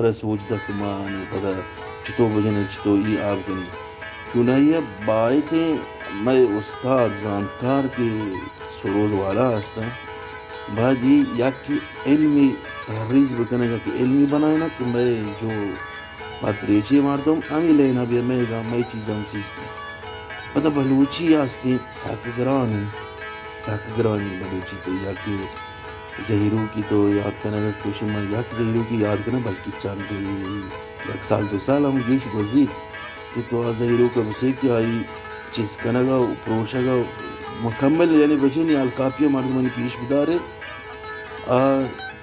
آخر سوچتا کہ ماں پتا چتو بجنے چتو ای آب کنی چونائیے بائتے میں استاد زانکار کے سروز والا ہستا بھاجی یا کہ علمی تحریز بکنے کا کہ علمی بنائے نا کہ میں جو بات ریچی مارتا ہوں امی لینا بھی میں گا میں چیزاں سیکھتی پتہ بلوچی آستی ساکگرانی بلوچی تو یا کہ زہیرو کی تو یاد کرنا اگر کوشش میں یا کہ زہیرو کی یاد کرنا بلکہ چاند ایک سال دو سال ہم گیش گزید کہ تو زہیرو کا بسے کہ آئی چیز کرنا گا پروشا گا مکمل یعنی بچے نہیں الکاپیہ مردمانی پیش بدارے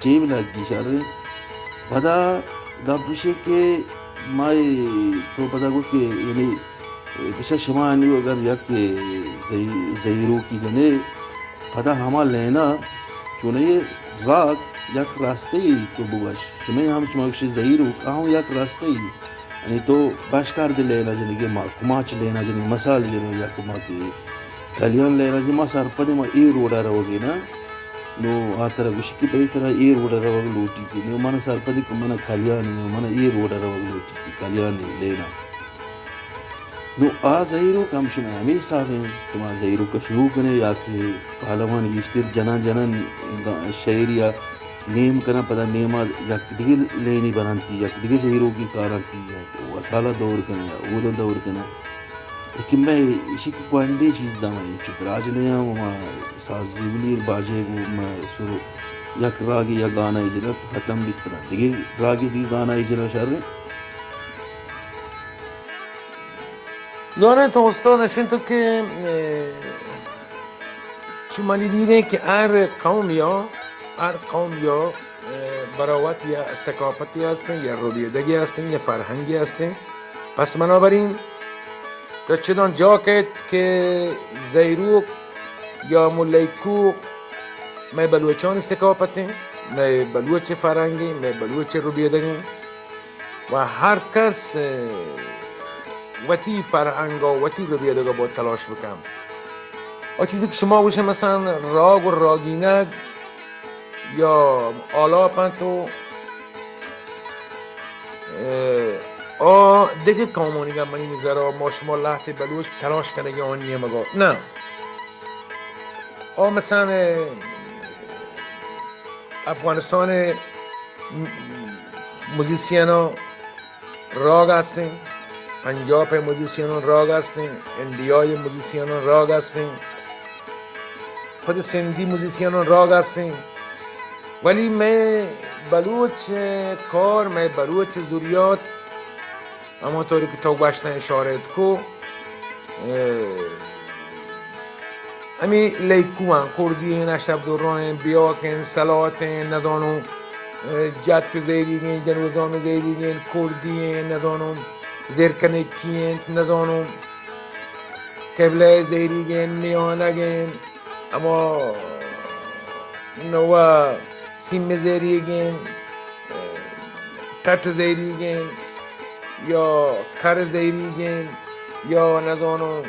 جیب لگ گی شر پتا گپشے کہ مائے تو پتا کو کہ یعنی بشا شما نہیں اگر یا کہ زہیرو کی جنے پتا ہما لینا چونے یہ راگ یک راستے ہی تو بوش شما ہم شما کشی زہیرو کہاں یک راستے ہی یعنی تو باشکار دے لینا جنی کہ کماچ لینا جنی مسال لینا یا کما کی کلیان لینا جنی ما سار پدے ما ای روڑا رو گی نا نو آترا گوشی کی بہی طرح ای روڑا رو لوٹی کی نو مانا سار پدے کہ مانا کلیان نو مانا ای روڑا رو لوٹی کی کلیان لینا نو زہیرو کم شما ہمیں صاحب ہیں تمہا زہیرو کا شروع کنے یا کہ پہلوان اشتر جنان شہر یا نیم کنا پتا نیما یا دیگے لینی بنانتی یا دیگے زہیرو کی کارانتی یا وسالہ دور کنا یا اولا دور کنا لیکن میں اسی کی کوانڈے چیز دامائی چپ راج لیا وما ساز زیولی باجے وہ میں سرو یک راگی یا گانا اجرا ختم بھی کرا دیگے راگی دی گانا اجرا شر Lanet olsun sento che شمالی دیدن که هر قوم یا براوت یا ثقافتی هستن یا رویدگی هستن یا فرهنگی هستن پس بنابراین تا چنان جا کرد که زیروک یا ملیکو میں بلوچان ثقافتی میں بلوچ فرهنگی میں بلوچ رویدگی و هر کس وتی فرهنگ و وتی رویدگی باید تلاش بکنم و چیزی که شما باشه مثلا راگ و راگینک یا آلاپن تو دیگه کامونی گم منی میذاره ما شما لحظه بلوش تلاش کنه یا آنیه مگا نه مثلا افغانستان موزیسیانا راگ هستن پنجاب موزیسیانان راگ هستن اندیای موزیسیانان راگ هستن خود سندی موزیسیانان راگ هستن ولی میں بلوچ کار میں بلوچ ضروریات اما طوری که تو باشتن اشارت کو امی لیکو هن کردی هن اشتب دوران هن بیاک هن سلات هن ندانم جت زیدی هن جنوزان زیدی هن کردی هن ندانم زرکنکی هن ندانم قبله زیدی هن نیانگ هن اما نوا سیم زیدی هن تت زیدی هن یا کر زیدی هن یا ندانم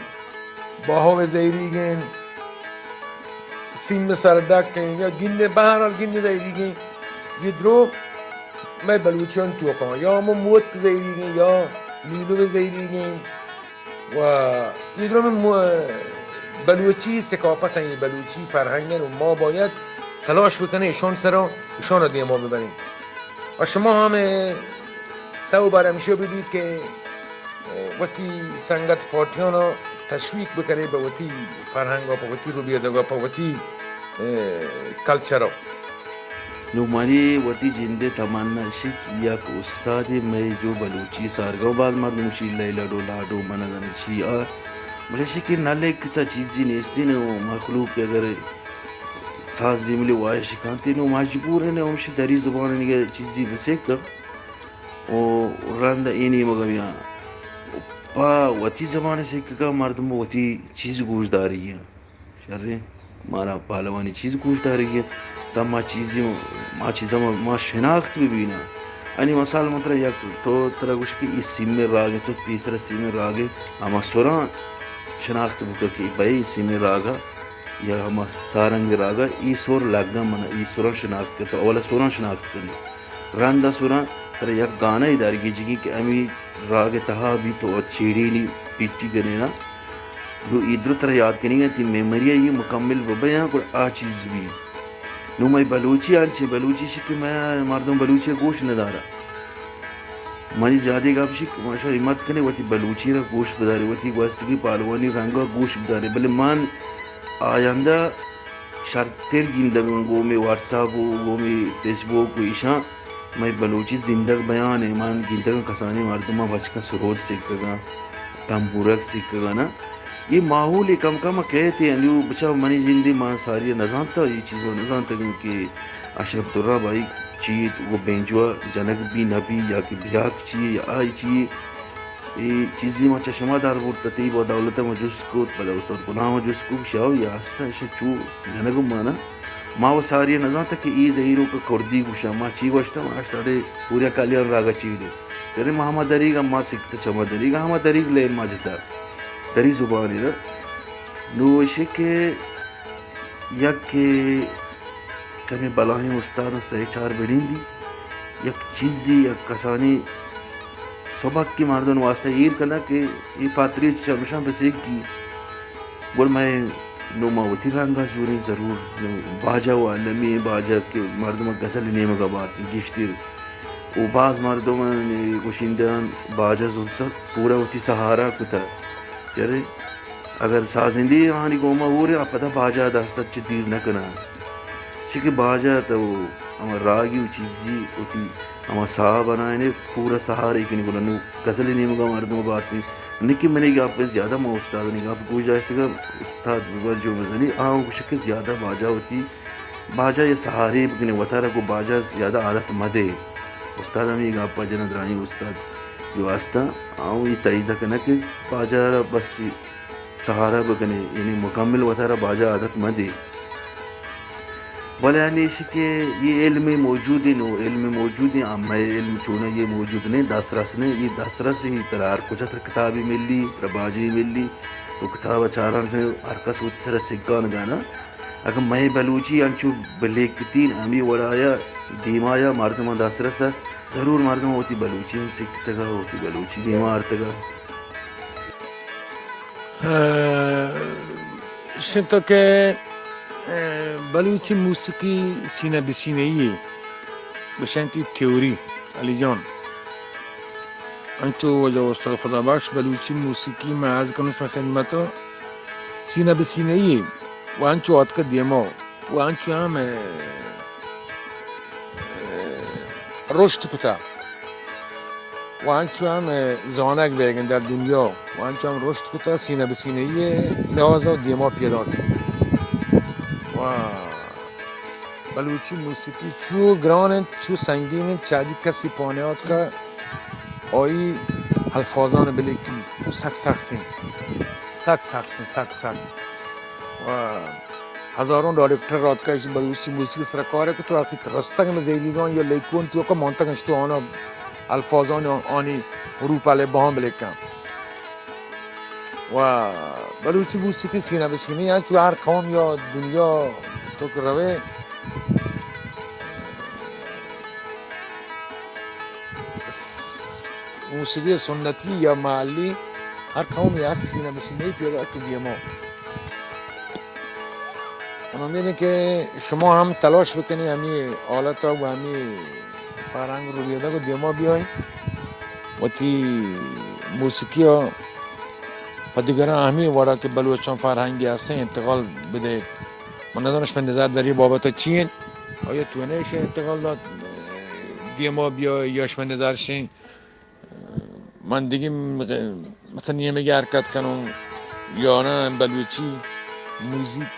باهو زیدی هن سیم سردک هن یا گنده بهرحال گنده زیدی هن یه درو میں بلوچیان توقع یا همون موت زیدی هن یا لیلو زیدی هن و یه درو من بلوچی ثقافت هن بلوچی فرهنگ هن و ما باید تلاش بکنه ایشان سرا ایشان را دیگه ما ببریم و شما هم سو برمیشه بدید که وقتی سنگت پارتیان را تشویق بکنه به وقتی فرهنگ ها پا وقتی رو بیادگا پا وقتی کلچر ها نومانی وتی جندے تمنا شک یا کہ استاد میں جو بلوچی سارگو بعد مردم شی لیلا ڈو لاڈو منزن شی مجھے شکی نالے کتا چیزی نیستی نے مخلوق کے اگر خاص دیملی وائے شکانتی نو مجبور ہے نے ہمشی دری زبان نگے چیزی بسیکتا او رند اینی مگم پا وتی زبان سیکھا مردم وتی چیز گوش داری ہے شر مارا پہلوانی چیز گوش داری ہے تب ما چیزیں ما شناخت بھی نا انی مثال مطلب یا تو طرح کچھ کہ اس سیم میں راگ ہے تو تیسرا سیم میں راگ ہے ہم سوران شناخت بکر کہ بھائی سیم میں راگا یا ہم سارنگ راگا ای سور لگا منا ای سوران شناخت کرتا اولا سوران شناخت کرنی رندا سوران تر یک گانا ادار کی جگی کہ امی راگ تہا بھی تو چیڑی نہیں پیٹی گنے نا جو ادھر تر یاد کنی گا تی میموری یہ مکمل ببیاں کو آ چیز بھی نو میں بلوچی آنچے بلوچی شکل میں مردم بلوچی گوش ندارا مانی زیادہ گا بشک ماشا ہمت کنے وتی بلوچی را گوش بدارے وتی گوستگی پالوانی رنگا گوش بدارے بلے مان آیندہ شرطر گندگن گو میں واٹس ایپ گو میں فیس بک کو ایشاں میں بلوچی زندگ بیان ہے مان گندگن کسانی مردمہ بچ کا سرود سیکھ گا تمبورک سیکھ گا نا یہ ماحول کم کم کہتے ہیں جو بچا منی زندگی مان ساری نظام تھا یہ چیز وہ نظام تھا کہ اشرف درہ بھائی چیت وہ بینجوا جنک بھی نبی یا کہ بیاک چیئے یا آئی چیئے یہ چیزی ما چشمہ دار بودتا تی با دولت مجوز کو بلا استاد گناہ مجوز کو شاو یا آستا ایشا چو جنگم مانا ما وہ ساری نظام تھا کہ ای زہیروں کا کردی گوشا ما چی گوشتا ما اشتاڑے پوریا کالیان راگا چی دے تیرے ما ہما دریگا ما سکتا چما دریگا ہما دریگ لے ما جتا دری زبانی دا نو ایشے کہ یک کہ کمی بلاہی استاد سہ چار بڑین دی یک چیزی یک کسانی سبق کی مردن واسطہ یہ کنا کہ یہ پاتری چمشان بسیک کی بول میں نو ماوتی رنگا زوری ضرور باجا و علمی باجا کے مردم غزل نیم کا بات گشتر او باز مردم گوشندان باجا زلتا پورا ہوتی سہارا کتا چرے اگر سازندی آنی گوما ہو رہے آپ پتا باجا دستا چدیر نہ کنا چکہ باجا تو ہمیں راگی و چیزی ہوتی ہمیں سہا بنائے پورا سہارے کی نہیں بولا نو غزل نیم کا مردم بات نہیں نکی میں نے کہ آپ زیادہ ماں استاد نہیں آپ کوئی جائے گا استاد جو مزنی آؤں شکل زیادہ باجا ہوتی باجا یہ سہارے بکنے وطارہ کو باجا زیادہ عادت مدے استاد ہمیں کہ آپ جنہ درانی استاد جو آستا آؤں یہ تعیدہ کنا کہ باجا بس سہارا بکنے یعنی مکمل وطارہ باجا عادت مدے بولے یعنی کہ یہ علم موجود ہے نو علم موجود ہے اما علم چونا یہ موجود نہیں دسرس نے یہ دسرس ہی ترار کچھ تر کتابی ملی رباجی ملی تو کتاب چاران سے ہرکس ہوتی سر سکان گانا اگر میں بلوچی انچو بلیکتین امی وڑایا دیمایا مردمان دسرس ضرور مردمان ہوتی بلوچی ہم سکتا گا ہوتی بلوچی دیما آرتا گا شنطو کہ بلوچی موسیقی سینہ بسینہ ہی بشانتی تیوری علی جان انچو وجہ استاد خدا بخش بلوچی موسیقی میں عرض کنو اس میں خدمتو سینہ بسینہ ہی وہ انچو آت کا دیمو وہ انچو ہم رشت کتا وہ انچو ہم زانک بیگن در دنیا وہ انچو ہم رشت کتا سینہ بسینہ ہی لحاظا دیمو پیدا کرتا بلوچی موسیقی چو گران چو سنگین چادی کسی پانیات کا آئی الفاظان بلیکی سخت سخت ہیں سخت سخت ہیں سخت سخت و ہزاروں ڈائریکٹر رات کا بلوچی موسیقی سرکار ہے کہ تو وقتی رستہ میں زیریگان یا لیکون تو کا مانتا کنش تو آنا الفاظان آنی حروف علی باہم بلیکن و بلوچی موسیقی سینہ بسینہ یعنی تو ہر قوم یا دنیا تو کہ روے موسیقی سنتی یا محلی ہر قوم یا سینہ بسینہ پیدا کی دیمو امید ہے کہ شما ہم تلاش بکنی ہمیں آلتا و ہمیں فرهنگ رو بیاده و دیما بیاین و تی موسیقی ها و دیگران همه وارا که بلوچان فرهنگی هستن انتقال بده. من ندانش من نظر داری بابت چین آیا تو نشه انتقال داد دیما بیا یاش من نظرشین من دیگه مثلا یه میگه حرکت کنم یا نه بلوچی موزیک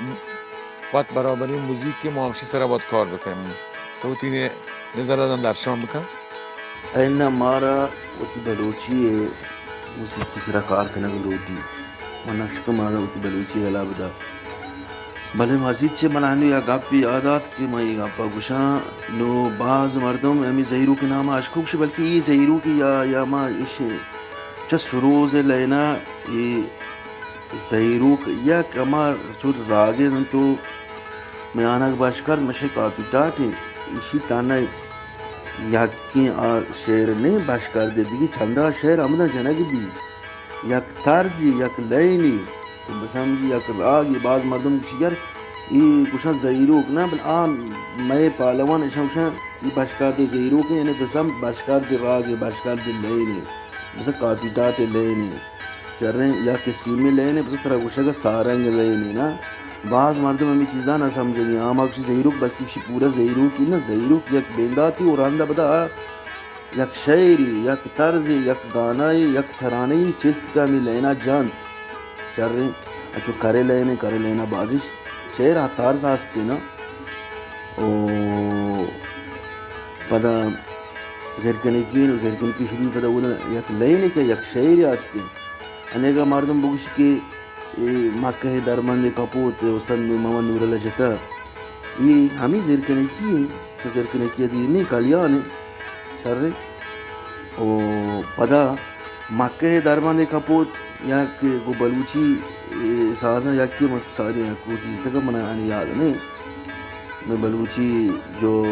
وقت برابری موزیک که ما همشه سر باید کار بکنیم تو تینه نظر دادن در شام بکن اینا مارا وقتی بلوچی موسیقی سر کار کنه بلوچی من نشکم مارا وقتی بلوچی علا بدا بله مزید چه من هنو یا گپی عادات که ما یہ گپا گوشا نو بعض مردم امی زہیرو کے نام اشکوک شے بلکہ یہ زہیرو کی یا ما اش چه سروز لینا یہ زہیرو یا کما چود راگے تو میں آنک باشکر مشے کاپی ٹاٹے اسی تانا یکی شعر نہیں باش کر دیدگی چندہ شعر امدہ جنگ بھی یک طرزی یک لینی تو بسمجی یک راگی بعض مردم کشی گر ای کشا زیروک نا بل آن میں پالوان اشان کشا ای باش کر دی زیروک یعنی بسم باش کر دی راگی باش کر دی لینی بس کاٹی ٹاٹے لینی کر رہے ہیں یا کسی میں لینی بس طرح کشا کا سارنگ لینی نا بعض مردم ہمیں چیزاں نہ سمجھے گی آما کسی زیروک بلکہ کسی پورا زیروک ہی نا زیروک یک بینداتی اور آندہ بدا یک شعری یک طرزی یک گانائی یک ترانئی چست کا میں لینا جان کر رہے ہیں اچھو کرے لینا بازی شعر طرز آستے نا او پدا زرکنکین و زرکنکی شروع پدا اونا یک لینے کے یک شعری آستے انیگا مردم بگوش کے مکہ درمند کپوت استاد محمد نور اللہ جتا یہ ہمیں زرکنکی ہیں تو زرکنکی دیر نہیں کالیان کر رہے او پدا مکہ درمند کپوت یا کہ وہ بلوچی سازا یا کہ ساری کوٹی تک منا یاد نہیں میں بلوچی جو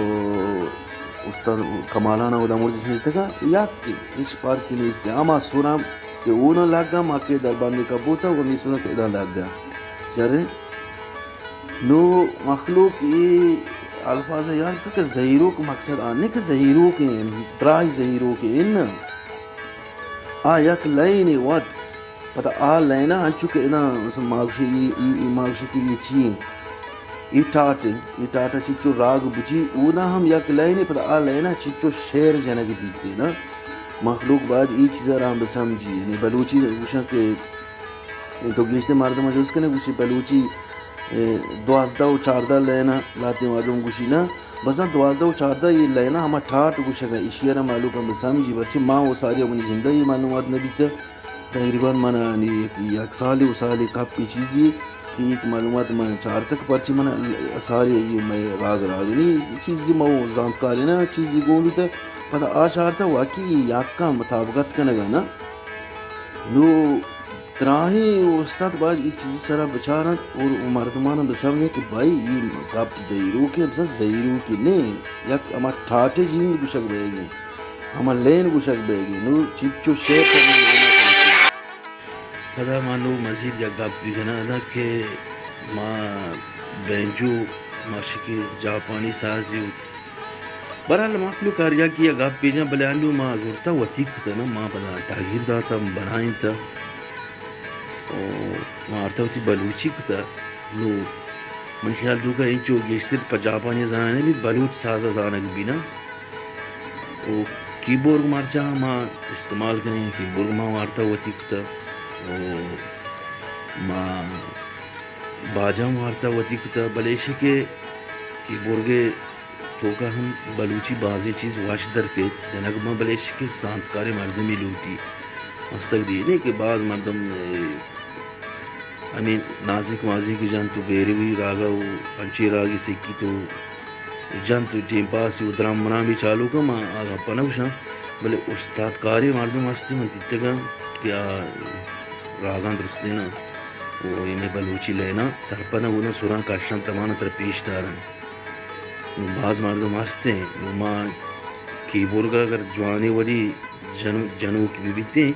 استاد کمالانا ودا مرد تک یا کہ اس پار کی نہیں اس آما سورا کہ وہ نہ لگ گا ماں کے درباندے کا بوتا وہ نہیں سنا کہ ادھا لگ گیا چرے نو مخلوق یہ الفاظ یاد تھا کہ زہیروں کو مقصد آنے کے زہیروں کے ترائی زہیروں کے ان یک لینی ود پتہ لینا انچو کہ ادھا ماغشی کی یہ چین ای ٹاٹا چچو راگ بچی اونا ہم یک لینی پتہ لینا چچو شیر جنگ دیتے نا مخلوق بعد ای چیزا رام بسمجی یعنی بلوچی گوشا کہ تو گیشتے مردم جو اس کے نا گوشی بلوچی 12 و 14 لینا لاتے مردم گوشی نا بسا 12 و 14 یہ لینا ہما ٹھاٹ گوشا گا اشیرہ معلوم ہم بسمجی بچے ماں و ساری اپنی زندہ یہ معلومات نبی تا تقریباً مانا یک سالی و سالی کپ کی چیزی کہ ایک معلومات میں 4 تک پرچی مانا ساری یہ میں راگ نہیں چیزی ماں زانکاری نا چیزی گولی تا پتہ آشارتا واقعی یک کا مطابقت کنگا نا نو تراہی استاد بعد یہ چیز سرا بچارت اور مردمانا بسامنے کہ بھائی یہ کب زیرو کے بسا زیرو کی نہیں یک اما ٹھاٹے جین گوشک بے گی اما لین گوشک بے گی نو چیچو شیر کرنے لینا پتہ مانو مزید یک گپ بھی جنا دا کہ ماں بینجو ماشکی جاپانی سازی برحال مخلوق کاریا کیا گاپ پیجا بلیانڈو ماں زورتا وطیق تا نا ماں بنا تاغیر داتا بنائیں تا ماں آرتا ہوتی بلوچی کتا نو من خیال دوکا انچو گیشتر پا جاپانی زانے بھی بلوچ سازا زانک بھی نا کیبورگ مارچا ماں استعمال کریں کیبورگ ماں آرتا وطیق تا ماں باجا مارتا وطیق تا بلیشی کے کیبورگے تو کا ہم بلوچی بازی چیز واش در کے جنگ میں بلیش کے سانتکار مردمی لوٹی مستق دی نہیں کہ بعض مردم ہمیں نازک مازی کی جان تو بیری ہوئی راگا ہو انچی راگی سکی تو جان تو ٹیم پاس ہو درام منا بھی چالو کا ماں آگا پنوشا بلے استاد کاری مردم ہستی من تیتگا کیا راگان درست دینا وہ انہیں بلوچی لینا سرپنا ہونا سوران کاشان تمانا تر پیش دارن بعض مردم ہستے ہیں ماں کیبورگ اگر جوانی والی جنو کی بھی بیتے ہیں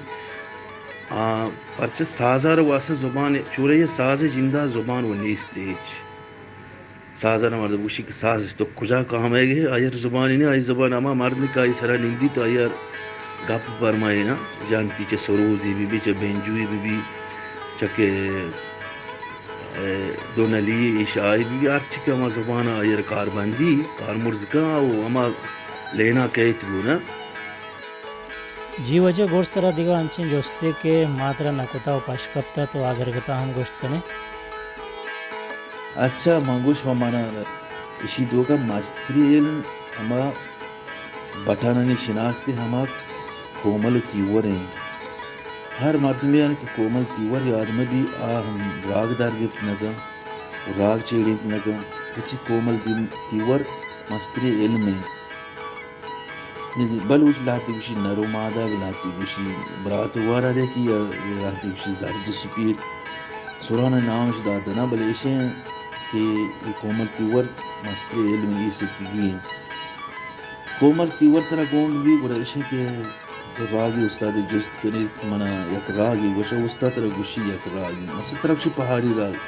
پرچہ سازار واسہ زبان چورے یہ ساز جندہ زبان و نیستیج سازار مردم گوشی کہ ساز تو کجا کام ہے گئے آئیر زبانی نہیں آئی زبان اما مرد نے کہا سرا نہیں دی تو آئیر گپ فرمائے نا جان پیچھے سروزی بھی چا بینجوی بھی چکے دو نلی اشائی بھی آرچی کہ اما زبان آئیر کار بندی کار مرزکا او اما لینا کہت گو نا جی وجہ گوشت طرح دیگا ہنچین جوستے کہ ماترا نکوتا و پاشکپتا تو آگر گتا ہم گوشت کنے اچھا منگوش مانا اسی دو کا مستری علم ہما بٹانانی شناختے ہما کومل تیور ہیں ہر مردمی آنے کہ کومل تیور یا آدم بھی ہم راگ دار گفت نگا راگ چیڑی نگا اچھی کومل تیور مستری علم ہے بلوچ لاتی گوشی نرو مادا لاتی گوشی برات وارا دے کی یا لاتی گوشی زرد سپیر سورانا نامش داتا نا بلے ایشے ہیں کہ کومل تیور مستری علم یہ سکتی گی ہیں کومل تیور طرح گوند بھی گوڑا اشے کے راگی استاد جست کرے منا یک راگی گوشا استاد طرح گوشی یک راگی مثل طرف شی پہاڑی راگ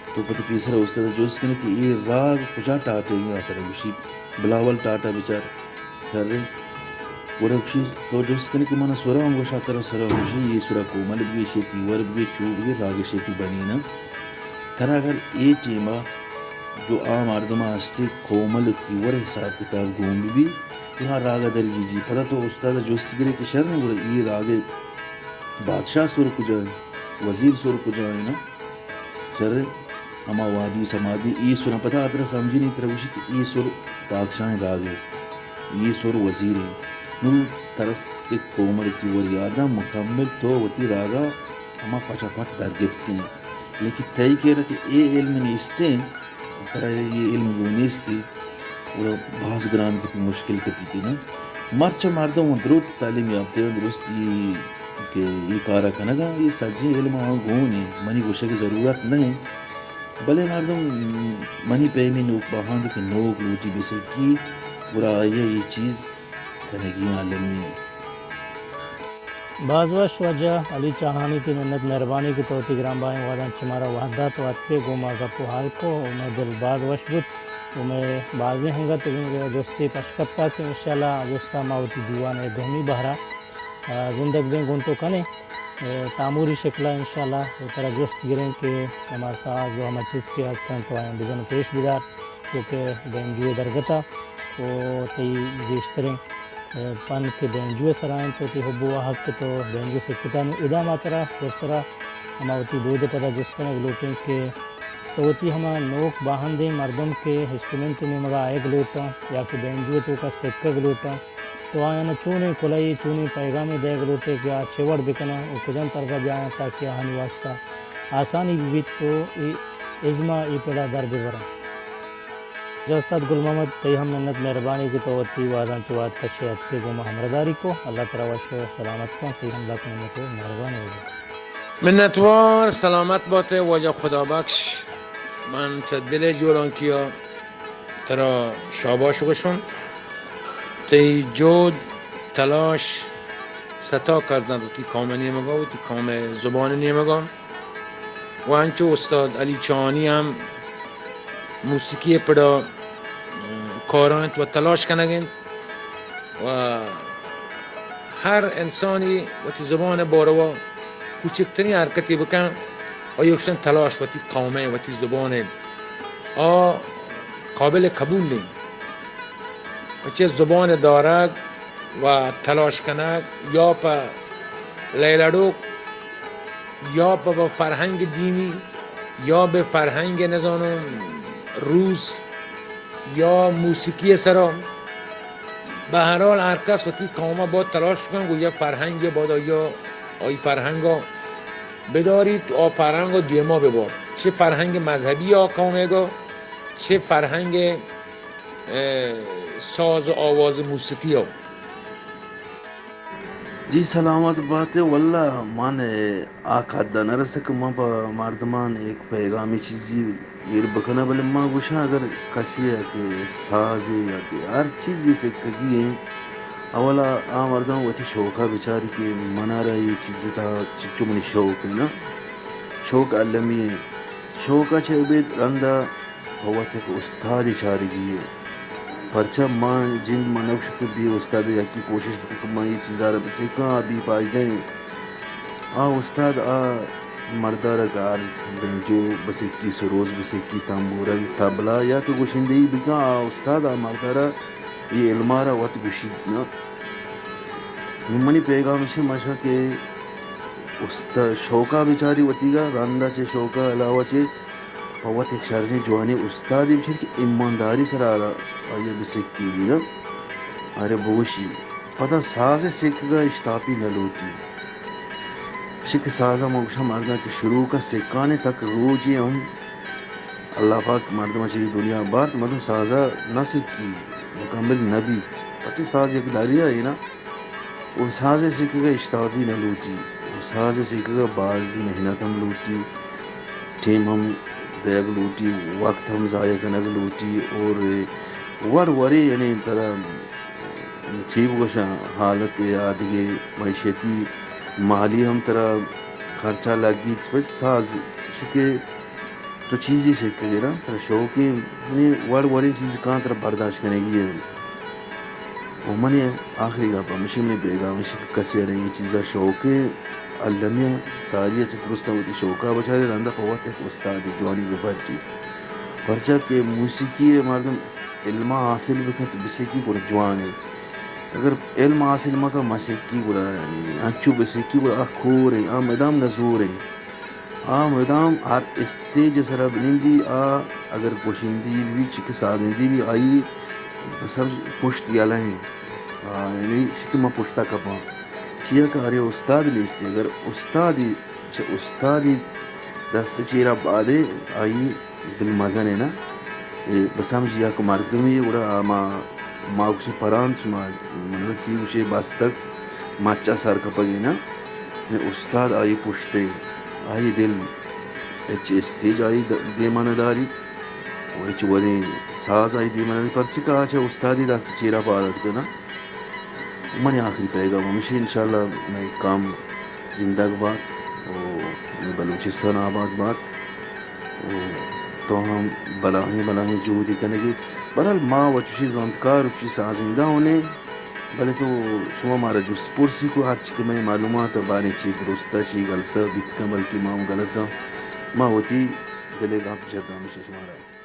تو پتہ پیسرا استاد جست کرے کہ یہ راگ کجا ٹاٹے گا طرح گوشی بلاول ٹاٹا بچار کر رہے گوڑا گوشی تو جست کرے کہ منا سورا ہم گوشا طرح سورا گوشی یہ سورا کومل بھی شی تیور بھی چوب بھی راگ شی بنی نا طرح اگر یہ ٹیمہ جو عام آردمہ ہستے کومل تیور حساب کتاب گوند بھی یہاں راگا درگی جی پتہ تو استاد جست کرے کہ شر نہیں گوڑا یہ راگ بادشاہ سور کو جائے وزیر سور کو جائے نا شر ہما وادی سمادی ای سورا پتہ آترہ سمجھی نہیں ترہ کہ ای سور بادشاہ راگ ہے ای سور وزیر ہے نو ترس ایک کومل تیور یادہ مکمل تو وتی راگا ہما پچا پٹ در گفتی ہیں لیکن تئی کہہ رہا کہ اے علم نیستے طرح یہ علم گونیستی اور بھاس گران کی مشکل کتی تھی نا مرچہ مردم درست تعلیم یافتہ درست کہ یہ کارا کنگا یہ سجی علم آن گون ہے منی گوشے کی ضرورت نہیں بلے مردم منی پیمی نوک باہاں کہ نوک لوٹی بسے کی برا آئیے یہ چیز کنگی عالمی ہے بعض وش وجہ علی چاہانی کی منت مہربانی کی توتی گرام بائیں وادان چمارا وحدات واتپے گوما گپو حال کو میں دل بعض وش بود میں بعضی ہنگا تگیں جستی پشکتا کہ انشاءاللہ جستا ماوتی دیوان دہمی بہرا زندگ دیں گن تو کنے تعموری شکلہ انشاءاللہ وہ طرح جست گریں کہ ہمارا ساز جو ہمیں چیز کے حد تو آئیں بزن پیش بیدار کیونکہ دینجوے درگتا وہ تی گیشتریں پن کے دینجوے سرائیں تو تی حبو حق تو دینجو سے کتان ادا ماترا دوسرا ہماوتی دودھ پتہ جس طرح گلوٹیں کہ تو وتی ہما نوک باہن دیں مردم کے انسٹرومنٹ میں مگا آئے گلوٹا یا کہ دینجوے تو کا سکہ گلوٹا تو آیا نا چونے کلائی چونے پیغامی دے گلوٹے کہ آج چھوڑ بکنا وہ کجن طرف جائیں تاکہ آہنی واسطہ آسانی بھی تو ازما ای پڑا در ببرا جو استاد گل محمد تی ہم منت مہربانی کی توتی وادان چوات کشے اچھے گوما ہمرداری کو اللہ تعالی وشو سلامت کو تی ہم لاکھ منت مہربانی ہوگا منتوار سلامت باته واجه خدا بخش من چه دل جوران کیا ترا شاباش گشون تی جود تلاش ستا کردن تی کام نیمگا و تی کام زبان نیمگا و انچه استاد علی چانی هم موسیقی پدا کارانت و تلاش کنگین و هر انسانی و تی زبان باروا کوچکترین حرکتی بکن آیوشتن تلاش و تی قومه و تی زبان قابل قبول نیم و چه زبان دارد و تلاش کنگ یا پا لیلدوک یا پا فرهنگ دینی یا به فرهنگ نزانم روز یا موسیقی سرا به هر حال هر کس و تی قومه باید تلاش کنگ و یا فرهنگ باید آی فرهنگ بدارید و فرهنگ دیما ببار چه فرهنگ مذهبی یا قومه چه فرهنگ ساز و آواز موسیقی ها جی سلامت بات ہے واللہ مانے آقا نرسک ماں پا مردمان ایک پیغامی چیزی یہ بکنا بلے ماں گوشا اگر کسی ہے کہ ساز ہے یا کہ ہر چیزی سے کگی ہے اولا مردمان وتی شوقہ بیچاری کہ منا رہا یہ چیزی تا چچو منی شوق ہے نا شوق علمی ہے شوقہ چھے بید رندہ ہوتا کہ استادی چارگی ہے پرچہ ماں جن منوش کے بھی استاد یا کی کوشش کہ ماں یہ چیزا رب سے کہاں ابھی پائی جائیں استاد مردارہ کار بنجو بس کی سروز بس کی تامورہ تبلا یا تو گوشندگی بھی کہاں استاد مردارہ یہ علمارہ وقت گوشیدنا منی پیغام سے ماشا کہ استاد شوقہ بیچاری وتی گا راندہ چے شوقہ علاوہ چے وقت ایک شرنی جوانی استادی بچھر کی ایمانداری سر آیا بھی سکتی گی نا ارے بوشی پتہ ساز سکھ گا اشتاپی نلوٹی شک سازہ موشہ مردہ کہ شروع کا سکانے تک روجی ہم اللہ پاک مردمہ چیزی دنیا بات مردم سازہ نہ سکی مکمل نبی پتہ ساز ایک داریا ہے نا وہ ساز سکھ گا اشتاپی نلوٹی وہ ساز سکھ گا باز محنت ہم لوٹی ٹیم ہم دیگ لوٹی وقت ہم ضائع کنگ لوٹی اور وری یعنی طرح چیب گوشا حالت آدھگے معیشتی مالی ہم ترا خرچہ لگی پچ ساز شکے تو چیزی سے کہ نا ترا شوقی منی وڑی چیز کہاں ترا برداشت کرنے گی ہے وہ منی آخری گا پا مشی منی بیگا مشی کسی رہی یہ چیزا شوقی علمیہ ساری چکرستا ہوتی شوقا بچارے رندہ قوت ہے استاد جوانی کو برچی پرچہ کہ موسیقی مردم علم حاصل بکن تو بسیقی کو جوان ہے اگر علم حاصل مکا مسیقی کو انچو بسیقی کو کھور ہے آم ادام نزور ہے آم ادام ہر استیج سرا بنندی اگر پوشندی بھی چک سادندی بھی آئی سب پشت یالا ہیں یعنی شکل میں پشتا کپا چیا کہ ارے استاد لیستے اگر استادی دست چیرا بادے آئی بالمزن ہے نا بس ہم جیا کو مردمی گڑا آما ما کسی پران سما منتی اسے بس تک ماچا سار کپگی نا استاد آئی پشتے آئی دل اچ اسٹیج آئی دے مانا داری وچ ودی ساز آئی دے مانا پرچی کا آچا استادی دست چیرا بادت نا منی آخری پائے گا ممشی انشاءاللہ میں کام زندہ بات اور بلوچستان آباد بات تو ہم بلاہیں جہودی کرنے گی برحال ماں وچوشی زندکار وچوشی سازندہ ہونے بلے تو شما مارا جو سپورسی کو ہر چکے میں معلومات بارے چی درستا چی غلطا بیتکا بلکی ماں غلطا ماں ہوتی دلے گا جگہ ہمیشہ شمارا